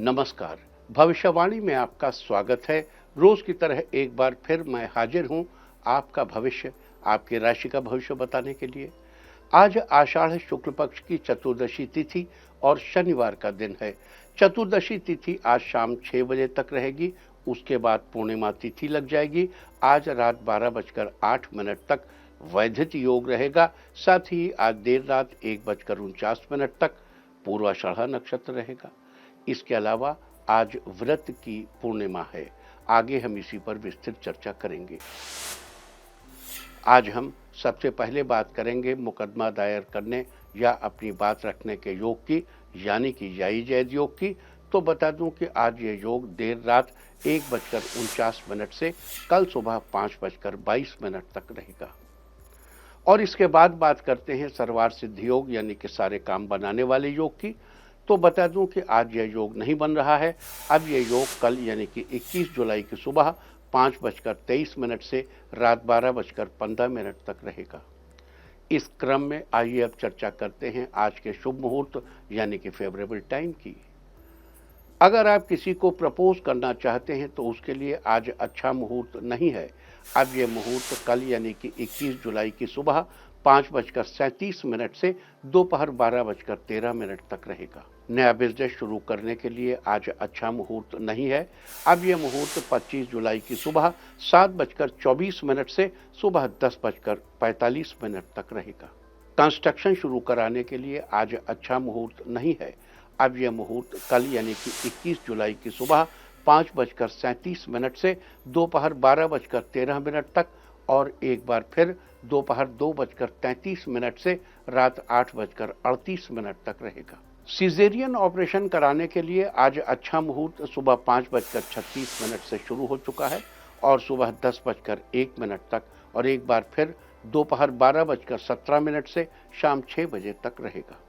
नमस्कार। भविष्यवाणी में आपका स्वागत है। रोज की तरह एक बार फिर मैं हाजिर हूं आपका भविष्य, आपकी राशि का भविष्य बताने के लिए। आज आषाढ़ शुक्ल पक्ष की चतुर्दशी तिथि और शनिवार का दिन है। चतुर्दशी तिथि आज शाम 6 बजे तक रहेगी, उसके बाद पूर्णिमा तिथि लग जाएगी। आज रात 12:08 तक वैधित योग रहेगा। साथ ही आज देर रात 1:49 तक पूर्वाषाढ़ा नक्षत्र रहेगा। इसके अलावा आज व्रत की पूर्णिमा है। आगे हम इसी पर विस्तृत चर्चा करेंगे। आज हम सबसे पहले बात करेंगे मुकदमा दायर करने या अपनी बात रखने के योग की, यानी कि याई जैद योग की। तो बता दूं कि आज ये योग देर रात 1:49 से कल सुबह 5:22 तक रहेगा। और इसके बाद बात करते हैं सर्वार्थ सिद्धि योग यानी कि सारे काम बनाने वाले योग की। तो बता दूं कि आज यह योग नहीं बन रहा है। अब यह योग कल यानी कि 21 जुलाई की सुबह 5:23 से रात 12:15 तक रहेगा। इस क्रम में आइए अब चर्चा करते हैं आज के शुभ मुहूर्त यानी कि फेवरेबल टाइम की। अगर आप किसी को प्रपोज करना चाहते हैं तो उसके लिए आज अच्छा मुहूर्त नहीं है। अब यह मुहूर्त कल यानी कि 21 जुलाई की सुबह 5:37 से दोपहर 12:13 तक रहेगा। नया बिजनेस शुरू करने के लिए आज अच्छा मुहूर्त नहीं है। अब यह मुहूर्त 25 जुलाई की सुबह 7:24 से सुबह 10:45 तक रहेगा। कंस्ट्रक्शन शुरू कराने के लिए आज अच्छा मुहूर्त नहीं है। अब यह मुहूर्त कल यानी कि 21 जुलाई की सुबह 5:37 से दोपहर 12:13 तक और एक बार फिर दोपहर 2:33 से रात 8:38 तक रहेगा। सिजेरियन ऑपरेशन कराने के लिए आज अच्छा मुहूर्त सुबह 5:36 से शुरू हो चुका है और सुबह 10:01 तक और एक बार फिर दोपहर 12:17 से शाम 6 बजे तक रहेगा।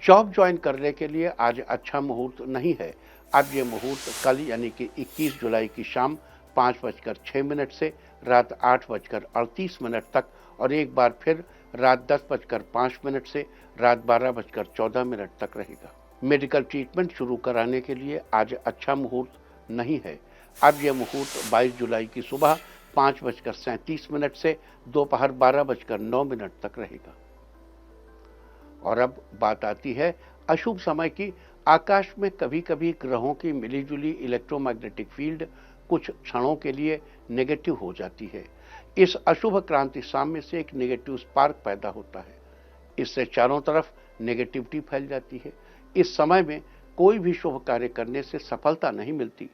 जॉब ज्वाइन करने के लिए आज अच्छा मुहूर्त नहीं है। अब ये मुहूर्त कल यानी कि 21 जुलाई की शाम 5:06 से रात 8:38 तक और एक बार फिर रात 10:05 से रात 12:14 तक रहेगा। मेडिकल ट्रीटमेंट शुरू कराने के लिए आज अच्छा मुहूर्त नहीं है। अब यह मुहूर्त 22 जुलाई की सुबह 5:37 से दोपहर 12:09 तक रहेगा। और अब बात आती है अशुभ समय की। आकाश में कभी कभी ग्रहों की मिलीजुली इलेक्ट्रोमैग्नेटिक फील्ड कुछ क्षणों के लिए नेगेटिव हो जाती है। इस अशुभ क्रांति साम्य से एक नेगेटिव स्पार्क पैदा होता है। इससे चारों तरफ नेगेटिविटी फैल जाती है। इस समय में कोई भी शुभ कार्य करने से सफलता नहीं मिलती।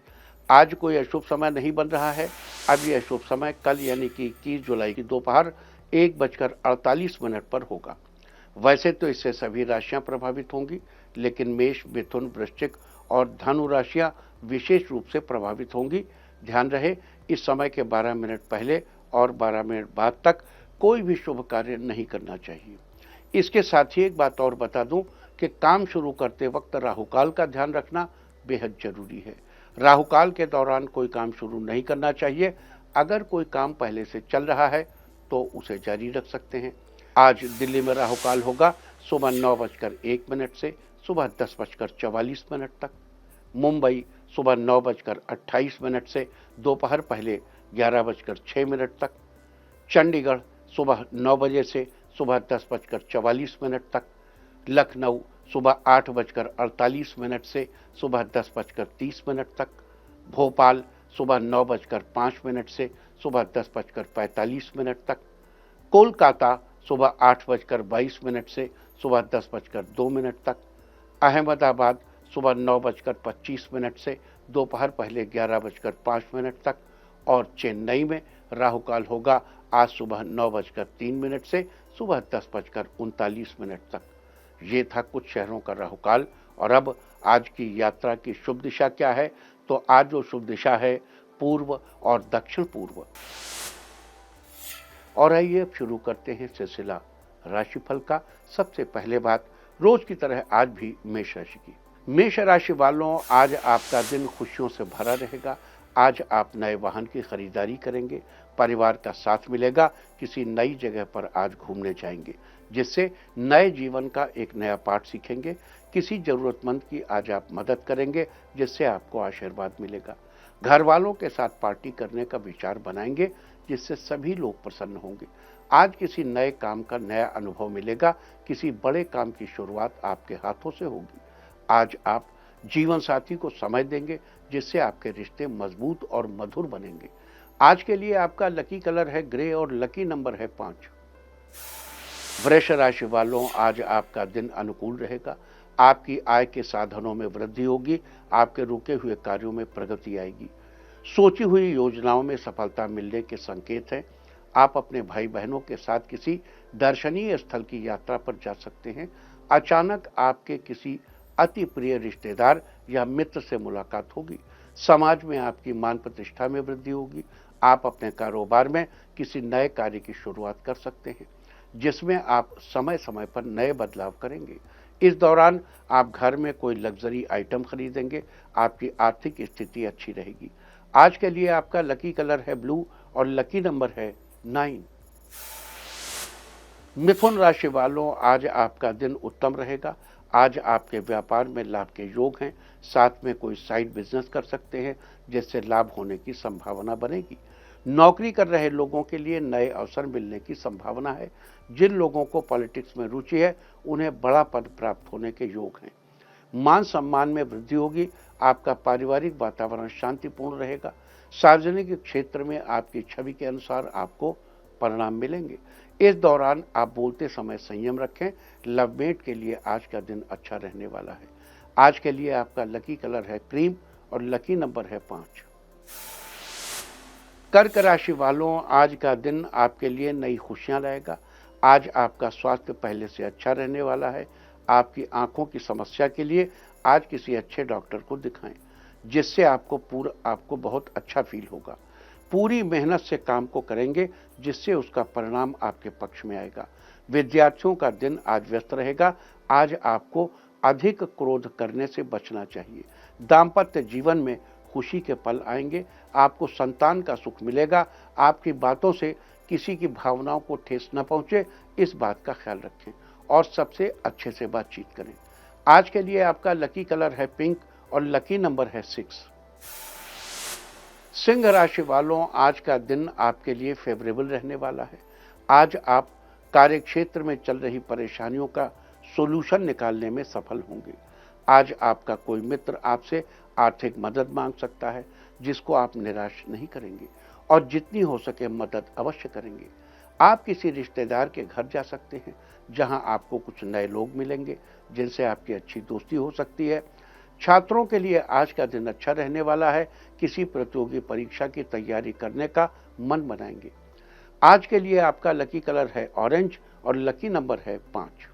आज कोई अशुभ समय नहीं बन रहा है। अब यह अशुभ समय कल यानी कि 21 जुलाई की दोपहर 1:48 पर होगा। वैसे तो इससे सभी राशियां प्रभावित होंगी, लेकिन मेष, मिथुन, वृश्चिक और धनु राशियां विशेष रूप से प्रभावित होंगी। ध्यान रहे, इस समय के 12 मिनट पहले और 12 मिनट बाद तक कोई भी शुभ कार्य नहीं करना चाहिए। इसके साथ ही एक बात और बता दूं कि काम शुरू करते वक्त राहुकाल का ध्यान रखना बेहद जरूरी है। राहुकाल के दौरान कोई काम शुरू नहीं करना चाहिए। अगर कोई काम पहले से चल रहा है तो उसे जारी रख सकते हैं। आज दिल्ली में राहुकाल होगा सुबह 9:01 से सुबह 10:44 तक। मुंबई सुबह 9:28 से दोपहर पहले 11:06 तक। चंडीगढ़ सुबह 9 बजे से सुबह 10:44 तक। लखनऊ सुबह 8:48 से सुबह 10:30 तक। भोपाल सुबह 9:05 से सुबह 10:45 तक। कोलकाता सुबह 8:22 से सुबह 10:02 तक। अहमदाबाद सुबह 9:25 से दोपहर पहले 11:05 तक। और चेन्नई में राहुकाल होगा आज सुबह 9:03 से सुबह 10:39 तक। ये था कुछ शहरों का राहुकाल। और अब आज की यात्रा की शुभ दिशा क्या है? तो आज जो शुभ दिशा है पूर्व और दक्षिण पूर्व। और आइए अब शुरू करते हैं सिलसिला राशिफल का। सबसे पहले बात रोज की तरह आज भी मेष राशि की। मेष राशि वालों, आज आपका दिन खुशियों से भरा रहेगा। आज आप नए वाहन की खरीदारी करेंगे। परिवार का साथ मिलेगा। किसी नई जगह पर आज घूमने जाएंगे, जिससे नए जीवन का एक नया पाठ सीखेंगे। किसी जरूरतमंद की आज आप मदद करेंगे, जिससे आपको आशीर्वाद मिलेगा। घर वालों के साथ पार्टी करने का विचार बनाएंगे, जिससे सभी लोग प्रसन्न होंगे। आज किसी नए काम का नया अनुभव मिलेगा। किसी बड़े काम की शुरुआत आपके हाथों से होगी। आज आप जीवन साथी को समय देंगे, जिससे आपके रिश्ते मजबूत और मधुर बनेंगे। आज के लिए आपका लकी कलर है ग्रे और लकी नंबर है 5। वृष राशि वालों, आज आपका दिन अनुकूल रहेगा। आपकी आय के साधनों में वृद्धि होगी। आपके रुके हुए कार्यों में प्रगति आएगी। सोची हुई योजनाओं में सफलता मिलने के संकेत हैं। आप अपने भाई बहनों के साथ किसी दर्शनीय स्थल की यात्रा पर जा सकते हैं। अचानक आपके किसी अति प्रिय रिश्तेदार या मित्र से मुलाकात होगी। समाज में आपकी मान प्रतिष्ठा में वृद्धि होगी। आप अपने कारोबार में किसी नए कार्य की शुरुआत कर सकते हैं, जिसमें आप समय समय पर नए बदलाव करेंगे। इस दौरान आप घर में कोई लग्जरी आइटम खरीदेंगे। आपकी आर्थिक स्थिति अच्छी रहेगी। आज के लिए आपका लकी कलर है ब्लू और लकी नंबर है 9। मिथुन राशि वालों, आज आपका दिन उत्तम रहेगा। आज आपके व्यापार में लाभ के योग हैं। साथ में कोई साइड बिजनेस कर सकते हैं, जिससे लाभ होने की संभावना बनेगी। नौकरी कर रहे लोगों के लिए नए अवसर मिलने की संभावना है। जिन लोगों को पॉलिटिक्स में रुचि है, उन्हें बड़ा पद प्राप्त होने के योग हैं। मान सम्मान में वृद्धि होगी। आपका पारिवारिक वातावरण शांतिपूर्ण रहेगा। सार्वजनिक क्षेत्र में आपकी छवि के अनुसार आपको परिणाम मिलेंगे। इस दौरान आप बोलते समय संयम रखें। लवमेट के लिए आज का दिन अच्छा रहने वाला है। आज के लिए आपका लकी कलर है क्रीम और लकी नंबर है 5। कर्क राशि वालों, आज का दिन आपके लिए नई खुशियां लाएगा। आज आपका स्वास्थ्य पहले से अच्छा रहने वाला है। आपकी आंखों की समस्या के लिए आज किसी अच्छे डॉक्टर को दिखाएं, जिससे आपको बहुत अच्छा फील होगा। पूरी मेहनत से काम को करेंगे, जिससे उसका परिणाम आपके पक्ष में आएगा। विद्यार्थियों का दिन आज व्यस्त रहेगा। आज आपको अधिक क्रोध करने से बचना चाहिए। दाम्पत्य जीवन में खुशी के पल आएंगे। आपको संतान का सुख मिलेगा। आपकी बातों से किसी की भावनाओं को ठेस न पहुंचे, इस बात का ख्याल रखें और सबसे अच्छे से बातचीत करें। आज के लिए आपका लकी कलर है पिंक और लकी नंबर है 6। सिंह राशि वालों, आज का दिन आपके लिए फेवरेबल रहने वाला है। आज आप कार्यक्षेत्र में चल रही परेशानियों का सॉल्यूशन निकालने में सफल होंगे। आज आपका कोई मित्र आपसे आर्थिक मदद मांग सकता है, जिसको आप निराश नहीं करेंगे और जितनी हो सके मदद अवश्य करेंगे। आप किसी रिश्तेदार के घर जा सकते हैं, जहां आपको कुछ नए लोग मिलेंगे, जिनसे आपकी अच्छी दोस्ती हो सकती है। छात्रों के लिए आज का दिन अच्छा रहने वाला है। किसी प्रतियोगी परीक्षा की तैयारी करने का मन बनाएंगे। आज के लिए आपका लकी कलर है ऑरेंज और लकी नंबर है 5।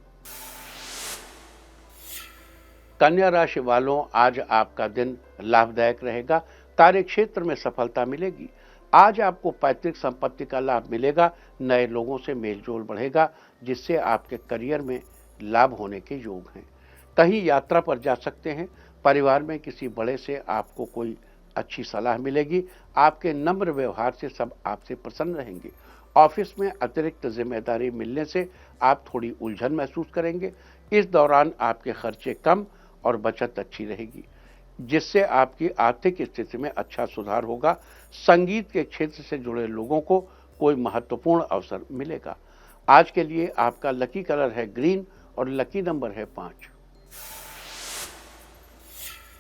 कन्या राशि वालों, आज आपका दिन लाभदायक रहेगा। कार्यक्षेत्र में सफलता मिलेगी। आज आपको पैतृक संपत्ति का लाभ मिलेगा। नए लोगों से मेलजोल बढ़ेगा, जिससे आपके करियर में लाभ होने के योग हैं। कहीं यात्रा पर जा सकते हैं। परिवार में किसी बड़े से आपको कोई अच्छी सलाह मिलेगी। आपके नम्र व्यवहार से सब आपसे प्रसन्न रहेंगे। ऑफिस में अतिरिक्त जिम्मेदारी मिलने से आप थोड़ी उलझन महसूस करेंगे। इस दौरान आपके खर्चे कम और बचत अच्छी रहेगी, जिससे आपकी आर्थिक स्थिति में अच्छा सुधार होगा। संगीत के क्षेत्र से जुड़े लोगों को कोई महत्वपूर्ण अवसर मिलेगा। आज के लिए आपका लकी कलर है ग्रीन और लकी नंबर है 5।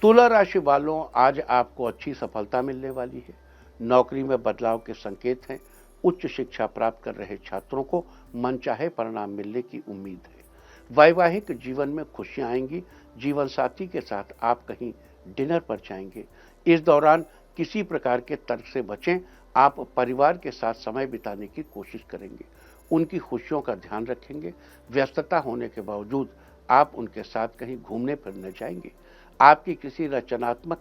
तुला राशि वालों, आज आपको अच्छी सफलता मिलने वाली है। नौकरी में बदलाव के संकेत हैं। उच्च शिक्षा प्राप्त कर रहे छात्रों को मनचाहे परिणाम मिलने की उम्मीद है। वैवाहिक जीवन में खुशियां आएंगी। जीवन साथी के साथ आप कहीं डिनर पर जाएंगे। इस दौरान किसी प्रकार के तर्क से बचें। आप परिवार के साथ समय बिताने की कोशिश करेंगे। उनकी खुशियों का ध्यान रखेंगे। व्यस्तता होने के बावजूद आप उनके साथ कहीं घूमने फिरने जाएंगे। आपकी किसी रचनात्मक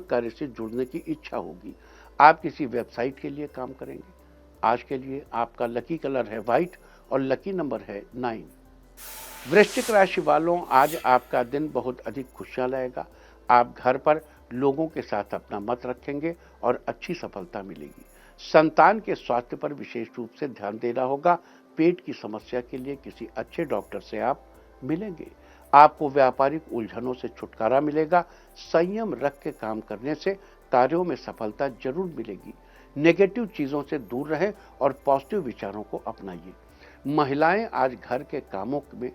कार्य से जुड़ने की इच्छा होगी। आप किसी वेबसाइट के लिए काम करेंगे। आज के लिए आपका लकी कलर है व्हाइट और लकी नंबर है 9। वृश्चिक राशि वालों, आज आपका दिन बहुत अधिक खुशियां लाएगा। आप घर पर लोगों के साथ अपना मत रखेंगे और अच्छी सफलता मिलेगी। संतान के स्वास्थ्य पर विशेष रूप से ध्यान देना होगा। पेट की समस्या के लिए किसी अच्छे डॉक्टर से आप मिलेंगे। आपको व्यापारिक उलझनों से छुटकारा मिलेगा। संयम रख के काम करने से कार्यों में सफलता जरूर मिलेगी। नेगेटिव चीजों से दूर रहें और पॉजिटिव विचारों को अपनाइए। महिलाएं आज घर के कामों में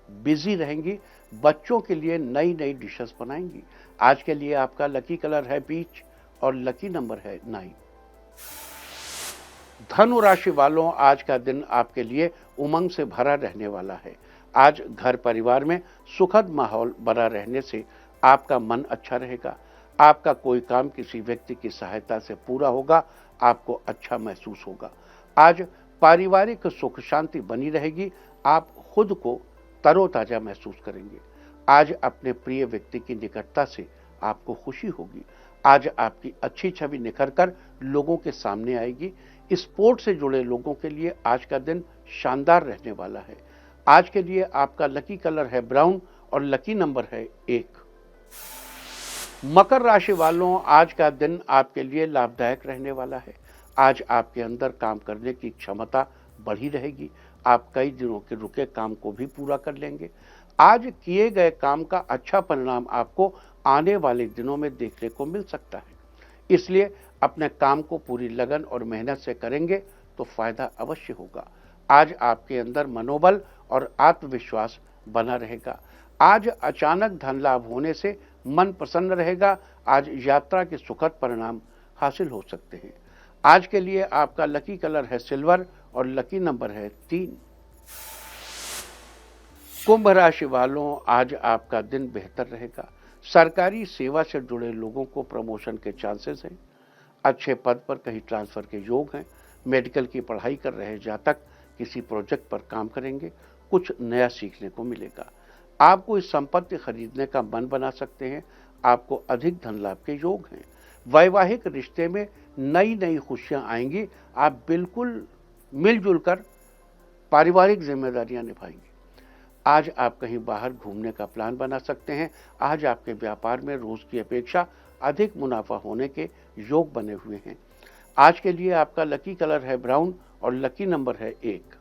बिजी रहेंगी। बच्चों के लिए नई नई डिशेस बनाएंगी। आज के लिए आपका लकी कलर है पीच और लकी नंबर है 9। धनु राशि वालों, आज का दिन आपके लिए उमंग से भरा रहने वाला है। आज घर परिवार में सुखद माहौल बना रहने से आपका मन अच्छा रहेगा। आपका कोई काम किसी व्यक्ति की सहायता से पूरा होगा। आपको अच्छा महसूस होगा। आज पारिवारिक सुख शांति बनी रहेगी। आप खुद को तरोताजा महसूस करेंगे। आज अपने प्रिय व्यक्ति की निकटता से आपको खुशी होगी। आज आपकी अच्छी छवि निखर कर लोगों के सामने आएगी। स्पोर्ट से जुड़े लोगों के लिए आज का दिन शानदार रहने वाला है। आज के लिए आपका लकी कलर है ब्राउन और लकी नंबर है 1। मकर राशि वालों, आज का दिन आपके लिए लाभदायक रहने वाला है। आज आपके अंदर काम करने की क्षमता बढ़ी रहेगी। आप कई दिनों के रुके काम को भी पूरा कर लेंगे। आज किए गए काम का अच्छा परिणाम आपको आने वाले दिनों में देखने को मिल सकता है। इसलिए अपने काम को पूरी लगन और मेहनत से करेंगे तो फायदा अवश्य होगा। आज आपके अंदर मनोबल और आत्मविश्वास बना रहेगा। आज अचानक धन लाभ होने से मन प्रसन्न रहेगा। आज यात्रा के सुखद परिणाम हासिल हो सकते हैं। आज के लिए आपका लकी कलर है सिल्वर और लकी नंबर है 3। कुंभ राशि वालों, आज आपका दिन बेहतर रहेगा। सरकारी सेवा से जुड़े लोगों को प्रमोशन के चांसेस हैं। अच्छे पद पर कहीं ट्रांसफर के योग हैं। मेडिकल की पढ़ाई कर रहे जातक किसी प्रोजेक्ट पर काम करेंगे। कुछ नया सीखने को मिलेगा। आप कोई संपत्ति खरीदने का मन बना सकते हैं। आपको अधिक धन लाभ के योग हैं। वैवाहिक रिश्ते में नई नई खुशियां आएंगी। आप बिल्कुल मिलजुल कर पारिवारिक जिम्मेदारियां निभाएंगे। आज आप कहीं बाहर घूमने का प्लान बना सकते हैं। आज आपके व्यापार में रोज की अपेक्षा अधिक मुनाफा होने के योग बने हुए हैं। आज के लिए आपका लकी कलर है ब्राउन और लकी नंबर है 1।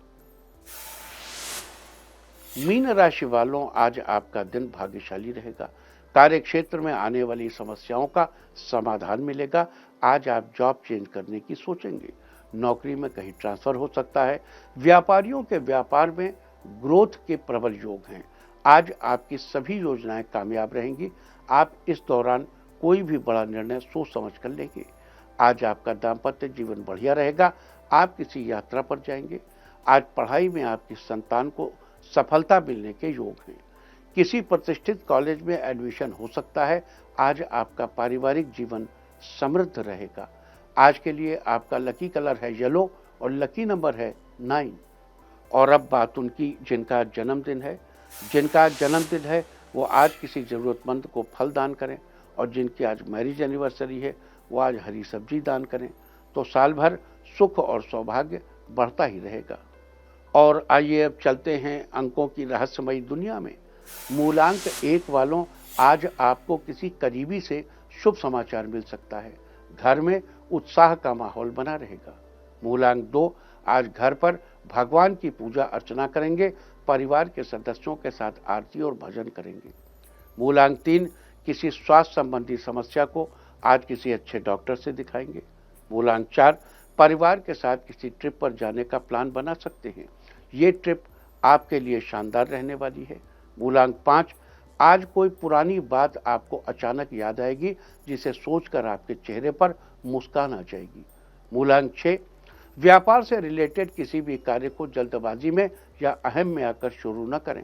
मीन राशि वालों, आज आपका दिन भाग्यशाली रहेगा। कार्य क्षेत्र में आने वाली समस्याओं का समाधान मिलेगा। आज आप जॉब चेंज करने की सोचेंगे। नौकरी में कहीं ट्रांसफर हो सकता है। व्यापारियों के व्यापार में ग्रोथ के प्रबल योग हैं। आज आपकी सभी योजनाएं कामयाब रहेंगी। आप इस दौरान कोई भी बड़ा निर्णय सोच समझ कर लेंगे। आज आपका दाम्पत्य जीवन बढ़िया रहेगा। आप किसी यात्रा पर जाएंगे। आज पढ़ाई में आपकी संतान को सफलता मिलने के योग हैं। किसी प्रतिष्ठित कॉलेज में एडमिशन हो सकता है। आज आपका पारिवारिक जीवन समृद्ध रहेगा। आज के लिए आपका लकी कलर है येलो और लकी नंबर है 9। और अब बात उनकी जिनका जन्मदिन है वो आज किसी जरूरतमंद को फल दान करें। और जिनकी आज मैरिज एनिवर्सरी है वो आज हरी सब्जी दान करें। तो साल भर सुख और सौभाग्य बढ़ता ही रहेगा। और आइए अब चलते हैं अंकों की रहस्यमयी दुनिया में। मूलांक 1 वालों, आज आपको किसी करीबी से शुभ समाचार मिल सकता है। घर में उत्साह का माहौल बना रहेगा। मूलांक 2, आज घर पर भगवान की पूजा अर्चना करेंगे। परिवार के सदस्यों के साथ आरती और भजन करेंगे। मूलांक 3, किसी स्वास्थ्य संबंधी समस्या को आज किसी अच्छे डॉक्टर से दिखाएंगे। मूलांक 4, परिवार के साथ किसी ट्रिप पर जाने का प्लान बना सकते हैं। ये ट्रिप आपके लिए शानदार रहने वाली है। मूलांक 5, आज कोई पुरानी बात आपको अचानक याद आएगी जिसे सोचकर आपके चेहरे पर मुस्कान आ जाएगी। मूलांक 6, व्यापार से रिलेटेड किसी भी कार्य को जल्दबाजी में या अहम में आकर शुरू न करें।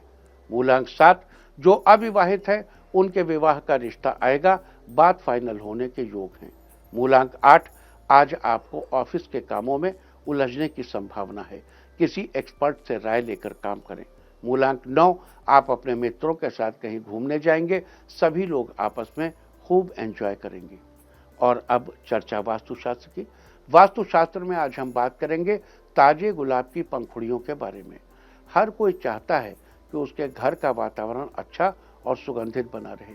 मूलांक 7, जो अविवाहित है उनके विवाह का रिश्ता आएगा। बात फाइनल होने के योग हैं। मूलांक 8, आज आपको ऑफिस के कामों में उलझने की संभावना है। किसी एक्सपर्ट से राय लेकर काम करें। मूलांक 9, आप अपने मित्रों के साथ कहीं घूमने जाएंगे। सभी लोग आपस में खूब एंजॉय करेंगे। और अब चर्चा वास्तुशास्त्र की। वास्तुशास्त्र में आज हम बात करेंगे ताजे गुलाब की पंखुड़ियों के बारे में। हर कोई चाहता है कि उसके घर का वातावरण अच्छा और सुगंधित बना रहे।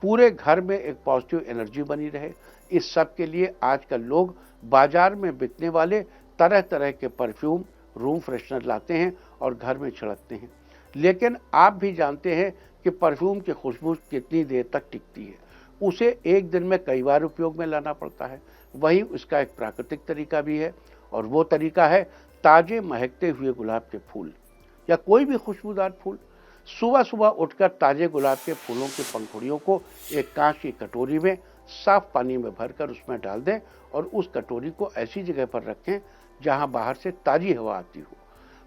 पूरे घर में एक पॉजिटिव एनर्जी बनी रहे, इस सब के लिए आजकल लोग बाजार में बिकने वाले तरह तरह के परफ्यूम, रूम फ्रेशनर लाते हैं और घर में छिड़कते हैं। लेकिन आप भी जानते हैं कि परफ्यूम की खुशबू कितनी देर तक टिकती है। उसे एक दिन में कई बार उपयोग में लाना पड़ता है। वही उसका एक प्राकृतिक तरीका भी है, और वो तरीका है ताजे महकते हुए गुलाब के फूल या कोई भी खुशबूदार फूल। सुबह सुबह उठकर ताजे गुलाब के फूलों की पंखुड़ियों को एक कांच की कटोरी में साफ पानी में भरकर उसमें डाल दें और उस कटोरी को ऐसी जगह पर रखें जहां बाहर से ताजी हवा आती हो।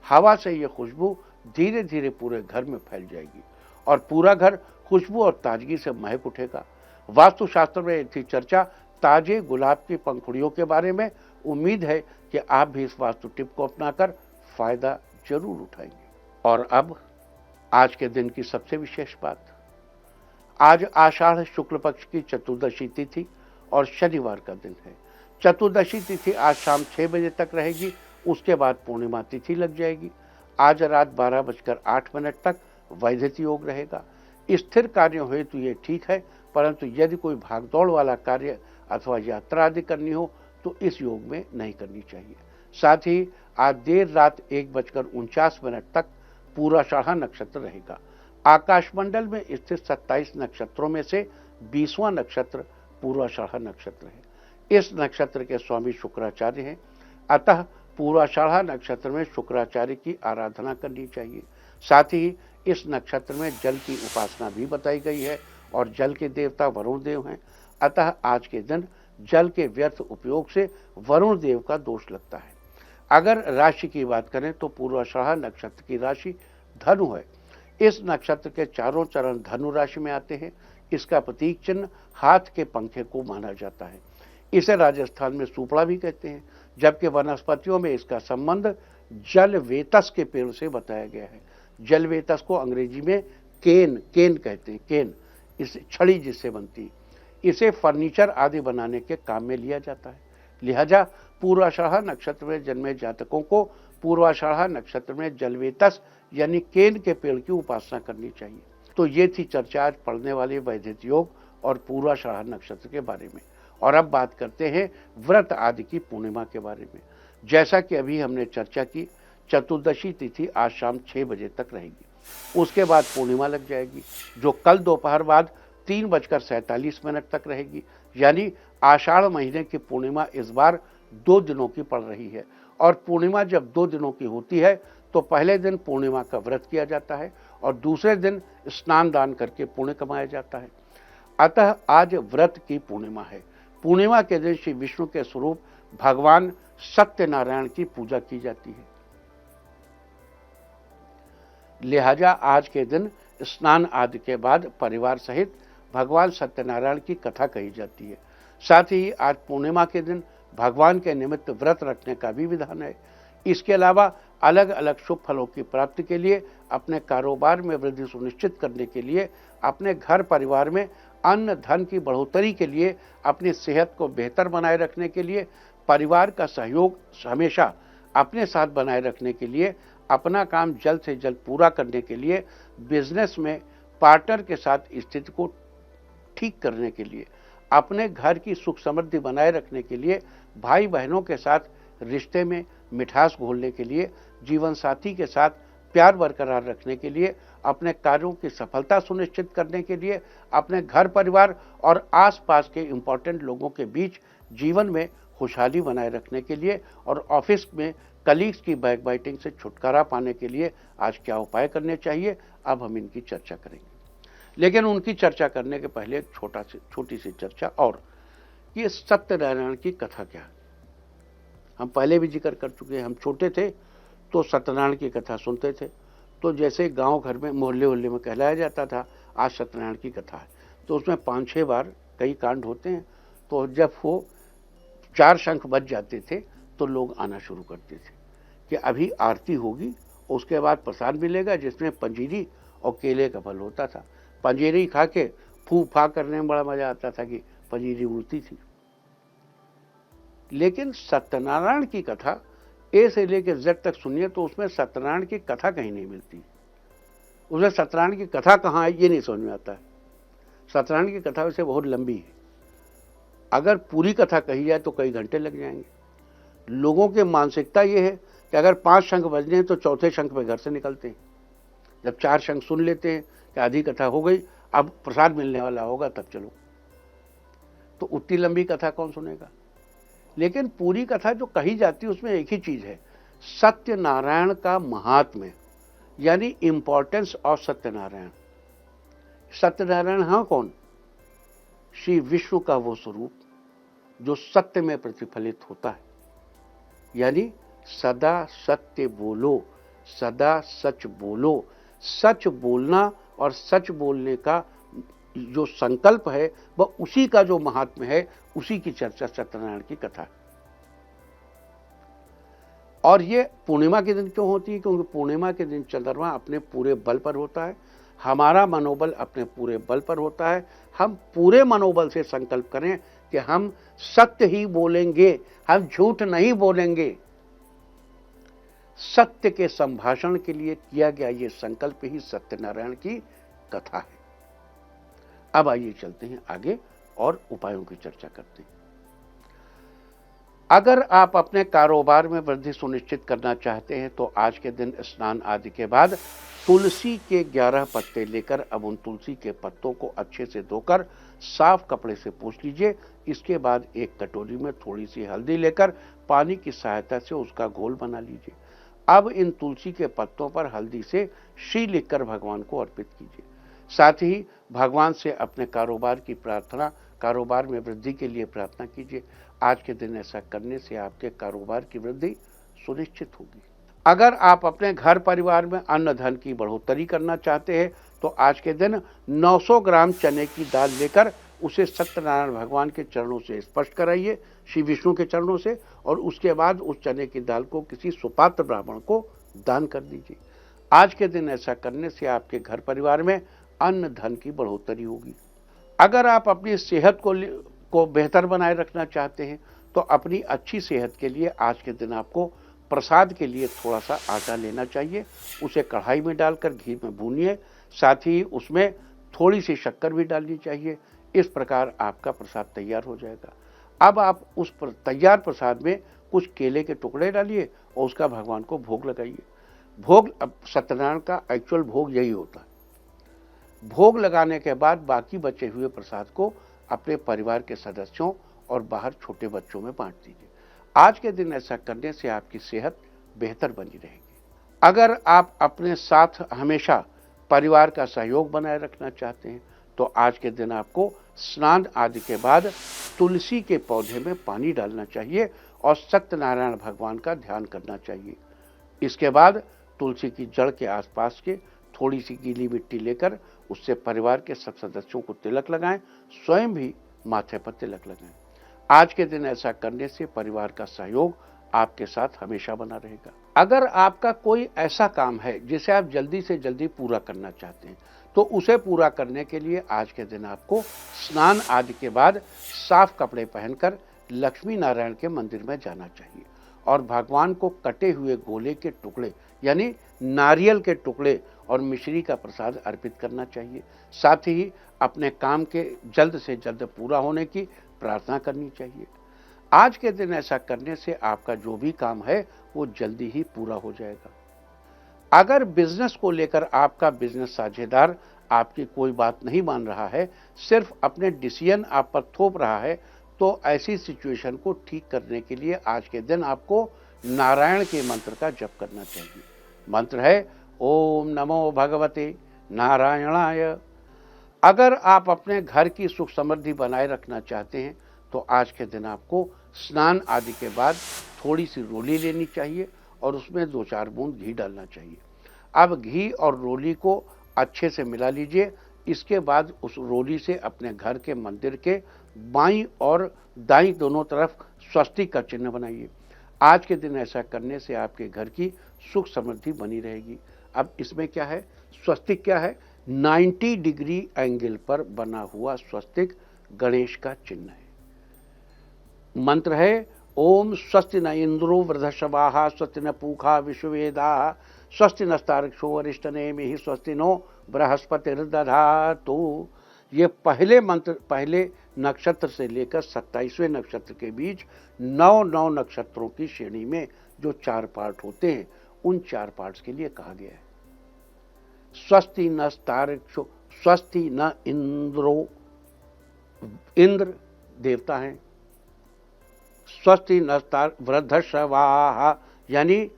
हवा से ये खुशबू धीरे धीरे पूरे घर में फैल जाएगी और पूरा घर खुशबू और ताजगी से महक उठेगा। वास्तुशास्त्र में थी चर्चा ताजे गुलाब की पंखुड़ियों के बारे में। उम्मीद है कि आप भी इस वास्तु टिप को अपनाकर फायदा जरूर उठाएंगे। और अब आज के दिन की सबसे विशेष बात, आज आषाढ़ शुक्ल पक्ष की चतुर्दशी तिथि और शनिवार का दिन है। चतुर्दशी तिथि आज शाम 6 बजे तक रहेगी, उसके बाद पूर्णिमा तिथि लग जाएगी। आज रात 12:08 तक वैधति योग रहेगा। स्थिर कार्यों हेतु ये ठीक है, परंतु यदि कोई भागदौड़ वाला कार्य अथवा यात्रा आदि करनी हो तो इस योग में नहीं करनी चाहिए। साथ ही आज देर रात 1:49 तक पूर्वाषाढ़ा नक्षत्र रहेगा। आकाशमंडल में स्थित 27 नक्षत्रों में से 20वां नक्षत्र पूर्वाषाढ़ा नक्षत्र है। इस नक्षत्र के स्वामी शुक्राचार्य हैं, अतः पूर्वाषाढ़ा नक्षत्र में शुक्राचार्य की आराधना करनी चाहिए। साथ ही इस नक्षत्र में जल की उपासना भी बताई गई है और जल के देवता वरुण देव हैं, अतः आज के दिन जल के व्यर्थ उपयोग से वरुण देव का दोष लगता है। अगर राशि की बात करें तो पूर्वाषाढ़ा नक्षत्र की राशि धनु है। इस नक्षत्र के चारों चरण धनु राशि में आते हैं। इसका प्रतीक चिन्ह हाथ के पंखे को माना जाता है। इसे राजस्थान में सूपड़ा भी कहते हैं, जबकि वनस्पतियों में इसका संबंध जलवेतस के पेड़ से बताया गया है। जलवेतस को अंग्रेजी में केन कहते हैं, केन, इस छड़ी जिससे बनती है। इसे फर्नीचर आदि बनाने के काम में लिया जाता है। लिहाजा पूर्वाषाढ़ा नक्षत्र में जन्मे जातकों को पूर्वाषाढ़ा नक्षत्र में जलवेतस यानी केन के पेड़ की उपासना करनी चाहिए। तो ये थी चर्चा आज पढ़ने वाले वैदिक योग और पूर्वाषाढ़ा नक्षत्र के बारे में। और अब बात करते हैं व्रत आदि की पूर्णिमा के बारे में। जैसा कि अभी हमने चर्चा की, चतुर्दशी तिथि आज शाम 6 बजे तक रहेगी। उसके बाद पूर्णिमा लग जाएगी, जो कल दोपहर बाद 3:47 तक रहेगी। यानी आषाढ़ महीने की पूर्णिमा इस बार 2 दिनों की पड़ रही है। और पूर्णिमा जब 2 दिनों की होती है तो पहले दिन पूर्णिमा का व्रत किया जाता है और दूसरे दिन स्नान दान करके पुण्य कमाया जाता है। अतः आज व्रत की पूर्णिमा है। पूर्णिमा के दिन श्री विष्णु के स्वरूप भगवान सत्यनारायण की पूजा की जाती है। लिहाजा आज के दिन स्नान आदि के बाद परिवार सहित भगवान सत्यनारायण की कथा कही जाती है। साथ ही आज पूर्णिमा के दिन भगवान के निमित्त व्रत रखने का भी विधान है। इसके अलावा अलग अलग शुभ फलों की प्राप्ति के लिए, अपने कारोबार में वृद्धि सुनिश्चित करने के लिए, अपने घर परिवार में अन्न धन की बढ़ोतरी के लिए, अपनी सेहत को बेहतर बनाए रखने के लिए, परिवार का सहयोग हमेशा अपने साथ बनाए रखने के लिए, अपना काम जल्द से जल्द पूरा करने के लिए, बिजनेस में पार्टनर के साथ स्थिति को ठीक करने के लिए, अपने घर की सुख समृद्धि बनाए रखने के लिए, भाई बहनों के साथ रिश्ते में मिठास घोलने के लिए, जीवन साथी के साथ प्यार बरकरार रखने के लिए, अपने कार्यों की सफलता सुनिश्चित करने के लिए, अपने घर परिवार और आसपास के इम्पोर्टेंट लोगों के बीच जीवन में खुशहाली बनाए रखने के लिए और ऑफिस में कलीग्स की बैकबाइटिंग से छुटकारा पाने के लिए आज क्या उपाय करने चाहिए, अब हम इनकी चर्चा करेंगे। लेकिन उनकी चर्चा करने के पहले एक छोटी सी चर्चा और, ये सत्यनारायण की कथा क्या है। हम पहले भी जिक्र कर चुके हैं। हम छोटे थे तो सत्यनारायण की कथा सुनते थे, तो जैसे गांव घर में मोहल्ले में कहलाया जाता था आज सत्यनारायण की कथा है, तो उसमें 5-6 बार कई कांड होते हैं। तो जब वो 4 शंख बज जाते थे तो लोग आना शुरू करते थे कि अभी आरती होगी, उसके बाद प्रसाद मिलेगा जिसमें पंजीरी और केले का फल होता था। पंजीरी खा के फूक फाक करने में बड़ा मजा आता था कि पंजीरी उड़ती थी। लेकिन सत्यनारायण की कथा ए से लेकर जेड तक सुनिए तो उसमें सत्यनारायण की कथा कहीं नहीं मिलती। उसमें सत्यनारायण की कथा कहाँ है ये नहीं समझ में आता है। सत्यनारायण की कथा वैसे बहुत लंबी है, अगर पूरी कथा कही जाए तो कई घंटे लग जाएंगे। लोगों की मानसिकता ये है कि अगर 5 शंख बजने हैं तो चौथे शंख पे घर से निकलते हैं। जब 4 शंख सुन लेते हैं कि आधी कथा हो गई, अब प्रसाद मिलने वाला होगा, तब चलो। तो उतनी लंबी कथा कौन सुनेगा? लेकिन पूरी कथा जो कही जाती है उसमें एक ही चीज है, सत्यनारायण का महात्म्य, यानी इंपॉर्टेंस ऑफ सत्यनारायण। सत्यनारायण हाँ कौन? श्री विष्णु का वो स्वरूप जो सत्य में प्रतिफलित होता है, यानी सदा सत्य बोलो, सदा सच बोलो। सच बोलना और सच बोलने का जो संकल्प है वह उसी का जो महात्म्य है, उसी की चर्चा सत्यनारायण की कथा। और ये पूर्णिमा के दिन क्यों होती है? क्योंकि पूर्णिमा के दिन चंद्रमा अपने पूरे बल पर होता है, हमारा मनोबल अपने पूरे बल पर होता है। हम पूरे मनोबल से संकल्प करें कि हम सत्य ही बोलेंगे, हम झूठ नहीं बोलेंगे। सत्य के संभाषण के लिए किया गया ये संकल्प ही सत्यनारायण की कथा है। अब आइए चलते हैं आगे और उपायों की चर्चा करते हैं। अगर आप अपने कारोबार में वृद्धि सुनिश्चित करना चाहते हैं तो आज के दिन स्नान आदि के बाद तुलसी के 11 पत्ते लेकर अब उन तुलसी के पत्तों को अच्छे से धोकर साफ कपड़े से पोंछ लीजिए। इसके बाद एक कटोरी में थोड़ी सी हल्दी लेकर पानी की सहायता से उसका घोल बना लीजिए। अब इन तुलसी के पत्तों पर हल्दी से श्री लिखकर भगवान को अर्पित कीजिए। साथ ही भगवान से अपने कारोबार की प्रार्थना, कारोबार में वृद्धि के लिए प्रार्थना कीजिए। आज के दिन ऐसा करने से आपके कारोबार की वृद्धि सुनिश्चित होगी। अगर आप अपने घर परिवार में अन्न धन की बढ़ोतरी करना चाहते हैं तो आज के दिन 900 ग्राम चने की दाल लेकर उसे सत्यनारायण भगवान के चरणों से स्पर्श कराइए, श्री विष्णु के चरणों से, और उसके बाद उस चने की दाल को किसी सुपात्र ब्राह्मण को दान कर दीजिए। आज के दिन ऐसा करने से आपके घर परिवार में अन्न धन की बढ़ोतरी होगी। अगर आप अपनी सेहत को बेहतर बनाए रखना चाहते हैं तो अपनी अच्छी सेहत के लिए आज के दिन आपको प्रसाद के लिए थोड़ा सा आटा लेना चाहिए। उसे कढ़ाई में डालकर घी में भूनिए, साथ ही उसमें थोड़ी सी शक्कर भी डालनी चाहिए। इस प्रकार आपका प्रसाद तैयार हो जाएगा। अब आप उस तैयार प्रसाद में कुछ केले के टुकड़े डालिए और उसका भगवान को भोग लगाइए। भोग, अब सत्यनारायण का एक्चुअल भोग यही होता है। भोग लगाने के बाद बाकी बचे हुए प्रसाद को अपने परिवार के सदस्यों और बाहर छोटे बच्चों में बांट दीजिए। आज के दिन ऐसा करने से आपकी सेहत बेहतर बनी रहेगी। अगर आप अपने साथ हमेशा परिवार का सहयोग बनाए रखना चाहते हैं तो आज के दिन आपको स्नान आदि के बाद तुलसी के पौधे में पानी डालना चाहिए और सत्यनारायण भगवान का ध्यान करना चाहिए। इसके बाद तुलसी की जड़ के आसपास के थोड़ी सी गीली मिट्टी लेकर उससे परिवार के सब सदस्यों को तिलक लगाएं, स्वयं भी माथे पर तिलक लगाएं। आज के दिन ऐसा करने से परिवार का सहयोग आपके साथ हमेशा बना रहेगा। अगर आपका कोई ऐसा काम है जिसे आप जल्दी से जल्दी पूरा करना चाहते हैं तो उसे पूरा करने के लिए आज के दिन आपको स्नान आदि के बाद साफ कपड़े पहनकर लक्ष्मी नारायण के मंदिर में जाना चाहिए और भगवान को कटे हुए गोले के टुकड़े यानी नारियल के टुकड़े और मिश्री का प्रसाद अर्पित करना चाहिए। साथ ही अपने काम के जल्द से जल्द पूरा होने की प्रार्थना करनी चाहिए। आज के दिन ऐसा करने से आपका जो भी काम है वो जल्दी ही पूरा हो जाएगा। अगर बिजनेस को लेकर आपका बिजनेस साझेदार आपकी कोई बात नहीं मान रहा है, सिर्फ अपने डिसीजन आप पर थोप रहा है, तो ऐसी सिचुएशन को ठीक करने के लिए आज के दिन आपको नारायण के मंत्र का जप करना चाहिए। मंत्र है ओम नमो भगवते नारायणाय। अगर आप अपने घर की सुख समृद्धि बनाए रखना चाहते हैं तो आज के दिन आपको स्नान आदि के बाद थोड़ी सी रोली लेनी चाहिए और उसमें 2-4 बूंद घी डालना चाहिए। अब घी और रोली को अच्छे से मिला लीजिए। इसके बाद उस रोली से अपने घर के मंदिर के बाईं और दाईं दोनों तरफ स्वस्तिक का चिन्ह बनाइए। आज के दिन ऐसा करने से आपके घर की सुख समृद्धि बनी रहेगी। अब इसमें क्या है, स्वस्तिक क्या है? 90 डिग्री एंगल पर बना हुआ स्वस्तिक गणेश का चिन्ह है। मंत्र है ओम स्वस्ति न इंद्रो वृद्धशवाहा स्वस्ति न पूखा विश्ववेदाः स्वस्ति नस्तार्क्ष्यो वरिष्ठनेमिः स्वस्ति नो बृहस्पतिर्दधातु। ये पहले नक्षत्र से लेकर 27वें नक्षत्र के बीच 9 नक्षत्रों की श्रेणी में जो 4 पार्ट होते हैं, उन 4 पार्ट्स के लिए कहा गया है। स्वस्ति न तारक्षो, स्वस्ति न इंद्रो, इंद्र देवता हैं। स्वस्ति न वृद्धश्रवाः, यानी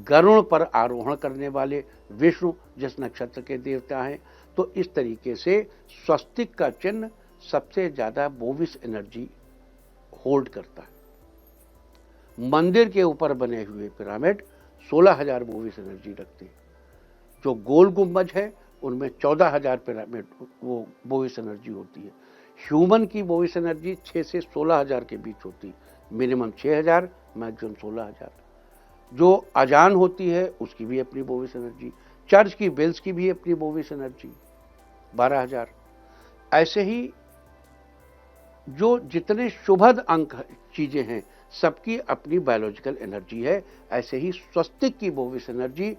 गरुण पर आरोहण करने वाले विष्णु जिस नक्षत्र के देवता हैं। तो इस तरीके से स्वस्तिक का चिन्ह सबसे ज्यादा बोविस एनर्जी होल्ड करता है। मंदिर के ऊपर बने हुए पिरामिड 16,000 बोविस एनर्जी रखते हैं। जो गोल गुंबज है उनमें 14,000 पिरामिड वो बोविस एनर्जी होती है। ह्यूमन की बोविस एनर्जी 6 से 16,000 के बीच होती है, मिनिमम 6,000, मैक्सिमम 16,000। जो अजान होती है उसकी भी अपनी बोविस एनर्जी, चर्च की बेल्स की भी अपनी बोविस एनर्जी 12,000। ऐसे ही जो जितने शुभद अंक चीजें हैं सबकी अपनी बायोलॉजिकल एनर्जी है। ऐसे ही स्वस्तिक की बोविस एनर्जी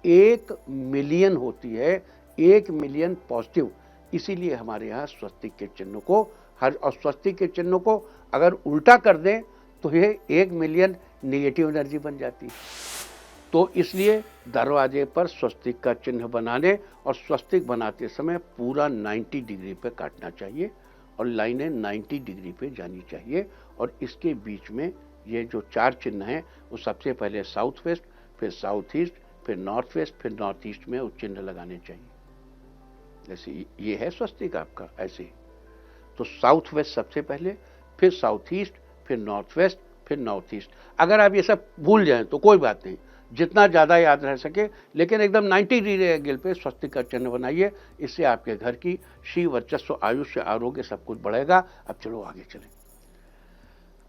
1 मिलियन होती है, 1 मिलियन पॉजिटिव। इसीलिए हमारे यहाँ स्वस्तिक के चिन्ह को और स्वस्तिक के चिन्ह को अगर उल्टा कर दें तो ये 1 मिलियन नेगेटिव एनर्जी बन जाती है। तो इसलिए दरवाजे पर स्वस्तिक का चिन्ह बनाने और स्वस्तिक बनाते समय पूरा 90 डिग्री पे काटना चाहिए और लाइनें 90 डिग्री पे जानी चाहिए। और इसके बीच में ये जो 4 चिन्ह हैं वो सबसे पहले साउथ वेस्ट, फिर साउथ ईस्ट, फिर नॉर्थ वेस्ट, फिर नॉर्थ ईस्ट में वो चिन्ह लगाने चाहिए। जैसे ये है स्वस्तिक आपका, ऐसे तो साउथ वेस्ट सबसे पहले, फिर साउथ ईस्ट, फिर नॉर्थ वेस्ट, फिर नॉर्थ ईस्ट। अगर आप ये सब भूल जाएं तो कोई बात नहीं, जितना ज़्यादा याद रह सके, लेकिन एकदम 90 डिग्री एंगल पे स्वस्तिक का चिन्ह बनाइए। इससे आपके घर की श्री वर्चस्व, आयुष्य, आरोग्य सब कुछ बढ़ेगा। अब चलो आगे चलें।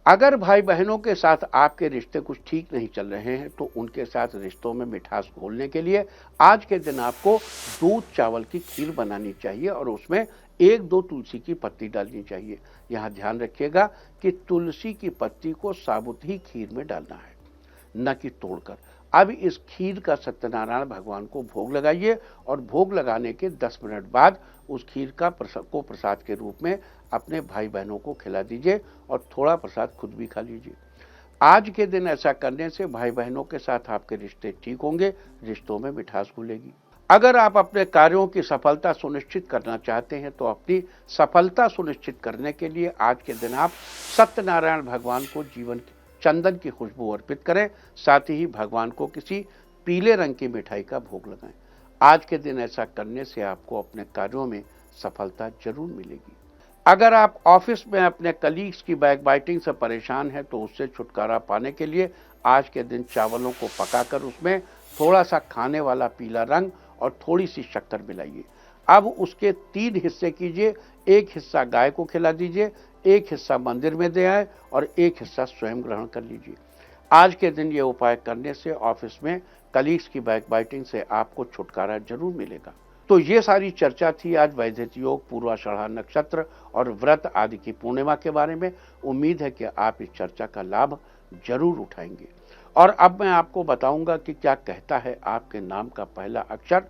अगर भाई बहनों के साथ आपके रिश्ते कुछ ठीक नहीं चल रहे हैं तो उनके साथ रिश्तों में मिठास घोलने के लिए आज के दिन आपको दूध चावल की खीर बनानी चाहिए और उसमें 1-2 तुलसी की पत्ती डालनी चाहिए। यहाँ ध्यान रखिएगा कि तुलसी की पत्ती को साबुत ही खीर में डालना है, न कि तोड़कर। अब इस खीर का सत्यनारायण भगवान को भोग लगाइए और भोग लगाने के 10 मिनट बाद उस खीर का प्रसाद के रूप में अपने भाई बहनों को खिला दीजिए और थोड़ा प्रसाद खुद भी खा लीजिए। आज के दिन ऐसा करने से भाई बहनों के साथ आपके रिश्ते ठीक होंगे, रिश्तों में मिठास घुलेगी। अगर आप अपने कार्यों की सफलता सुनिश्चित करना चाहते हैं तो अपनी सफलता सुनिश्चित करने के लिए आज के दिन आप सत्यनारायण भगवान को चंदन की खुशबू अर्पित करें। साथ ही भगवान को किसी पीले रंग की मिठाई का भोग लगाएं। आज के दिन ऐसा करने से आपको अपने कार्यों में सफलता जरूर मिलेगी। अगर आप ऑफिस में अपने कलीग्स की बैकबाइटिंग से परेशान हैं तो उससे छुटकारा पाने के लिए आज के दिन चावलों को पकाकर उसमें थोड़ा सा खाने वाला पीला रंग और थोड़ी सी शक्कर मिलाइए। अब उसके 3 हिस्से कीजिए। 1 हिस्सा गाय को खिला दीजिए, 1 हिस्सा मंदिर में दे आए और 1 हिस्सा स्वयं ग्रहण कर लीजिए। आज के दिन ये उपाय करने से ऑफिस में कलीग्स की बैकबाइटिंग से आपको छुटकारा जरूर मिलेगा। तो ये सारी चर्चा थी आज वैदिक योग, पूर्वाषाढ़ा नक्षत्र और व्रत आदि की पूर्णिमा के बारे में। उम्मीद है कि आप इस चर्चा का लाभ जरूर उठाएंगे। और अब मैं आपको बताऊंगा कि क्या कहता है आपके नाम का पहला अक्षर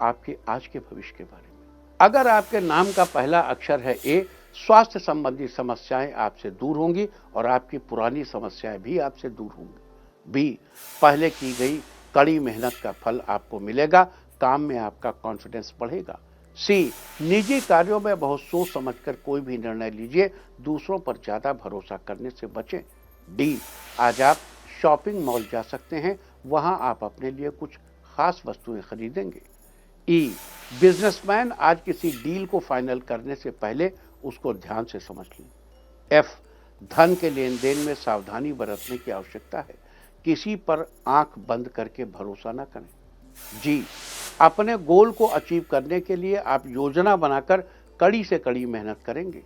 आपके आज के भविष्य के बारे में। अगर आपके नाम का पहला अक्षर है ए, स्वास्थ्य संबंधी समस्याएं आपसे दूर होंगी और आपकी पुरानी समस्याएं भी आपसे दूर होंगी। बी, पहले की गई कड़ी मेहनत का फल आपको मिलेगा, काम में आपका कॉन्फिडेंस बढ़ेगा। सी, निजी कार्यों में बहुत सोच समझकर कोई भी निर्णय लीजिए, दूसरों पर ज्यादा भरोसा करने से बचें। डी, आज आप शॉपिंग मॉल जा सकते हैं, वहां आप अपने लिए कुछ खास वस्तुएं खरीदेंगे। ई, बिजनेसमैन आज किसी डील को फाइनल करने से पहले उसको ध्यान से समझ लें। एफ, धन के लेन देन में सावधानी बरतने की आवश्यकता है, किसी पर आंख बंद करके भरोसा न करें। जी, अपने गोल को अचीव करने के लिए आप योजना बनाकर कड़ी से कड़ी मेहनत करेंगे।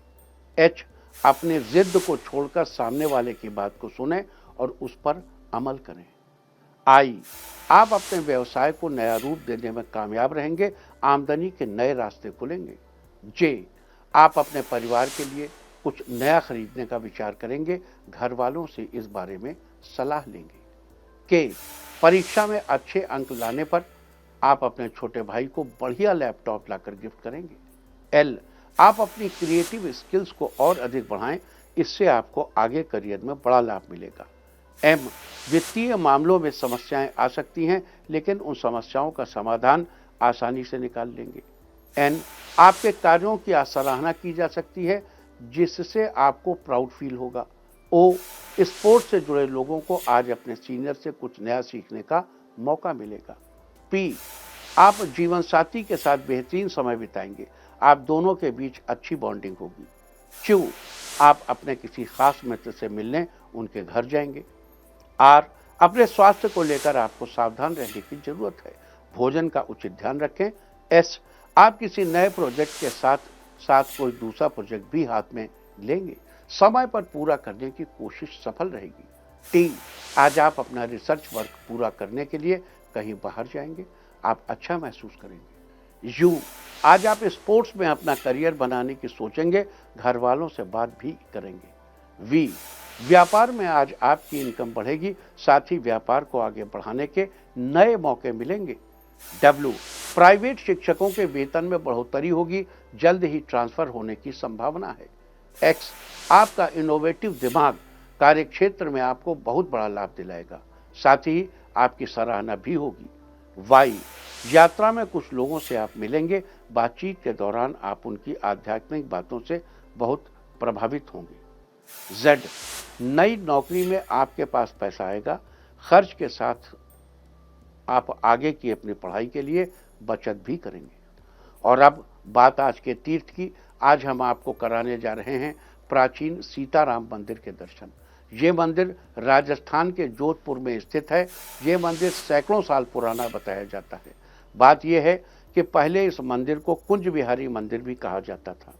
एच, अपने जिद को छोड़कर सामने वाले की बात को सुने और उस पर अमल करें। आई, आप अपने व्यवसाय को नया रूप देने में कामयाब रहेंगे, आमदनी के नए रास्ते खुलेंगे। जे, आप अपने परिवार के लिए कुछ नया खरीदने का विचार करेंगे, घर वालों से इस बारे में सलाह लेंगे। के, परीक्षा में अच्छे अंक लाने पर आप अपने छोटे भाई को बढ़िया लैपटॉप लाकर गिफ्ट करेंगे। एल, आप अपनी क्रिएटिव स्किल्स को और अधिक बढ़ाएं, इससे आपको आगे करियर में बड़ा लाभ मिलेगा। एम, वित्तीय मामलों में समस्याएं आ सकती हैं, लेकिन उन समस्याओं का समाधान आसानी से निकाल लेंगे। एन, आपके कार्यों की सराहना की जा सकती है, जिससे आपको प्राउड फील होगा। ओ, स्पोर्ट्स से जुड़े लोगों को आज अपने सीनियर से कुछ नया सीखने का मौका मिलेगा। पी, आप जीवन साथी के साथ बेहतरीन समय बिताएंगे, आप दोनों के बीच अच्छी बॉन्डिंग होगी। क्यू, आप अपने किसी खास मित्र से मिलने उनके घर जाएंगे। आर, अपने स्वास्थ्य को लेकर आपको सावधान रहने की जरूरत है, भोजन का उचित ध्यान रखें। एस, आप किसी नए प्रोजेक्ट के साथ साथ कोई दूसरा प्रोजेक्ट भी हाथ में लेंगे, समय पर पूरा करने की कोशिश सफल रहेगी। टी, आज आप अपना रिसर्च वर्क पूरा करने के लिए कहीं बाहर जाएंगे, आप अच्छा महसूस करेंगे। यू, आज आप स्पोर्ट्स में अपना करियर बनाने की सोचेंगे, घर वालों से बात भी करेंगे। वी, व्यापार में आज आपकी इनकम बढ़ेगी, साथ ही व्यापार को आगे बढ़ाने के नए मौके मिलेंगे। डब्ल्यू, प्राइवेट शिक्षकों के वेतन में बढ़ोतरी होगी, जल्द ही ट्रांसफर होने की संभावना है। एक्स, आपका इनोवेटिव दिमाग कार्य क्षेत्र में आपको बहुत बड़ा लाभ दिलाएगा, साथ ही आपकी सराहना भी होगी। वाई, यात्रा में कुछ लोगों से आप मिलेंगे, बातचीत के दौरान आप उनकी आध्यात्मिक बातों से बहुत प्रभावित होंगे। जेड, नई नौकरी में आपके पास पैसा आएगा, खर्च के साथ आप आगे की अपनी पढ़ाई के लिए बचत भी करेंगे। और अब बात आज के तीर्थ की। आज हम आपको कराने जा रहे हैं प्राचीन सीताराम मंदिर के दर्शन। ये मंदिर राजस्थान के जोधपुर में स्थित है। ये मंदिर सैकड़ों साल पुराना बताया जाता है। बात यह है कि पहले इस मंदिर को कुंज बिहारी मंदिर भी कहा जाता था।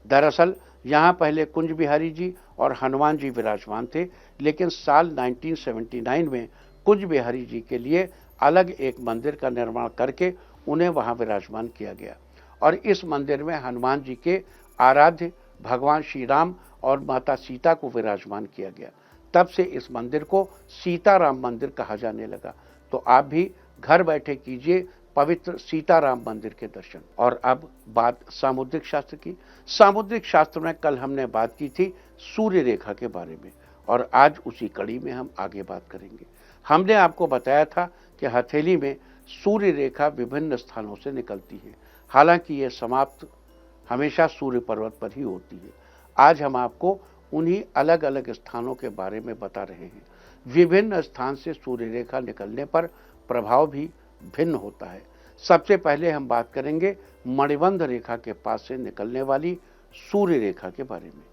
दरअसल यहाँ पहले कुंज बिहारी जी और हनुमान जी विराजमान थे, लेकिन साल 1979 में कुंज बिहारी जी के लिए अलग एक मंदिर का निर्माण करके उन्हें वहां विराजमान किया गया और इस मंदिर में हनुमान जी के आराध्य भगवान श्री राम और माता सीता को विराजमान किया गया। तब से इस मंदिर को सीताराम मंदिर कहा जाने लगा। तो आप भी घर बैठे कीजिए पवित्र सीताराम मंदिर के दर्शन। और अब बात सामुद्रिक शास्त्र की। सामुद्रिक शास्त्र में कल हमने बात की थी सूर्य रेखा के बारे में और आज उसी कड़ी में हम आगे बात करेंगे। हमने आपको बताया था कि हथेली में सूर्य रेखा विभिन्न स्थानों से निकलती है, हालांकि यह समाप्त हमेशा सूर्य पर्वत पर ही होती है। आज हम आपको उन्हीं अलग अलग स्थानों के बारे में बता रहे हैं। विभिन्न स्थान से सूर्य रेखा निकलने पर प्रभाव भी भिन्न होता है। सबसे पहले हम बात करेंगे मणिबंध रेखा के पास से निकलने वाली सूर्य रेखा के बारे में।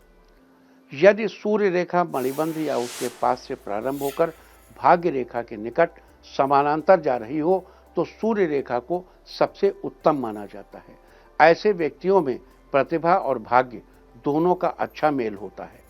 यदि सूर्य रेखा मणिबंध या उसके पास से प्रारंभ होकर भाग्य रेखा के निकट समानांतर जा रही हो तो सूर्य रेखा को सबसे उत्तम माना जाता है। ऐसे व्यक्तियों में प्रतिभा और भाग्य दोनों का अच्छा मेल होता है।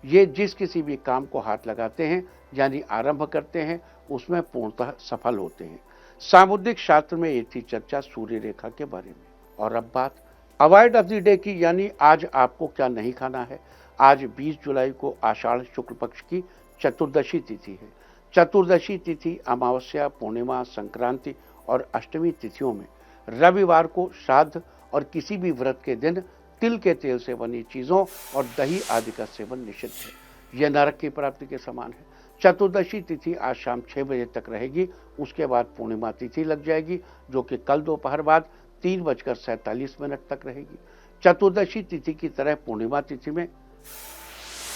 ये जिस किसी भी काम को हाथ लगाते हैं यानी आरंभ करते हैं उसमें पूर्णतः सफल होते हैं। सामुद्रिक शास्त्र में एक थी चर्चा सूर्य रेखा के बारे में। और अब बात अवॉइड ऑफ द डे की, यानी आज आपको क्या नहीं खाना है। आज 20 जुलाई को आषाढ़ शुक्ल पक्ष की चतुर्दशी तिथि है। चतुर्दशी तिथि अमावस्या, पूर्णिमा, संक्रांति और अष्टमी तिथियों में रविवार को श्राद्ध और किसी भी व्रत के दिन तिल के तेल से बनी चीज़ों और दही आदि का सेवन निषिद्ध है। यह नरक की प्राप्ति के समान है। चतुर्दशी तिथि आज शाम 6 बजे तक रहेगी। उसके बाद पूर्णिमा तिथि लग जाएगी जो कि कल दोपहर बाद 3:47 तक रहेगी। चतुर्दशी तिथि की तरह पूर्णिमा तिथि में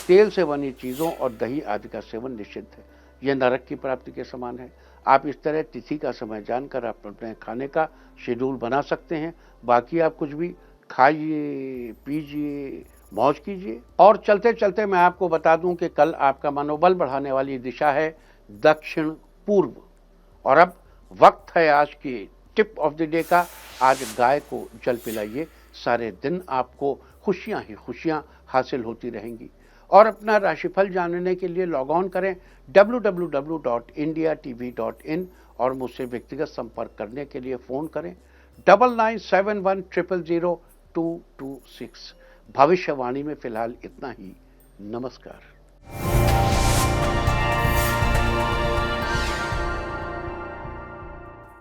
तेल से बनी चीज़ों और दही आदि का सेवन निषिद्ध है। यह नरक की प्राप्ति के समान है। आप इस तरह तिथि का समय जानकर आप अपने खाने का शेड्यूल बना सकते हैं। बाकी आप कुछ भी खाइए, पीजिए, मौज कीजिए। और चलते चलते मैं आपको बता दूं कि कल आपका मनोबल बढ़ाने वाली दिशा है दक्षिण पूर्व। और अब वक्त है आज की टिप ऑफ द डे का। आज गाय को जल पिलाइए, सारे दिन आपको खुशियां ही खुशियां हासिल होती रहेंगी। और अपना राशिफल जानने के लिए लॉग ऑन करें www.indiatv.in और मुझसे व्यक्तिगत संपर्क करने के लिए फ़ोन करें 9971000226। भविष्यवाणी में फिलहाल इतना ही। नमस्कार।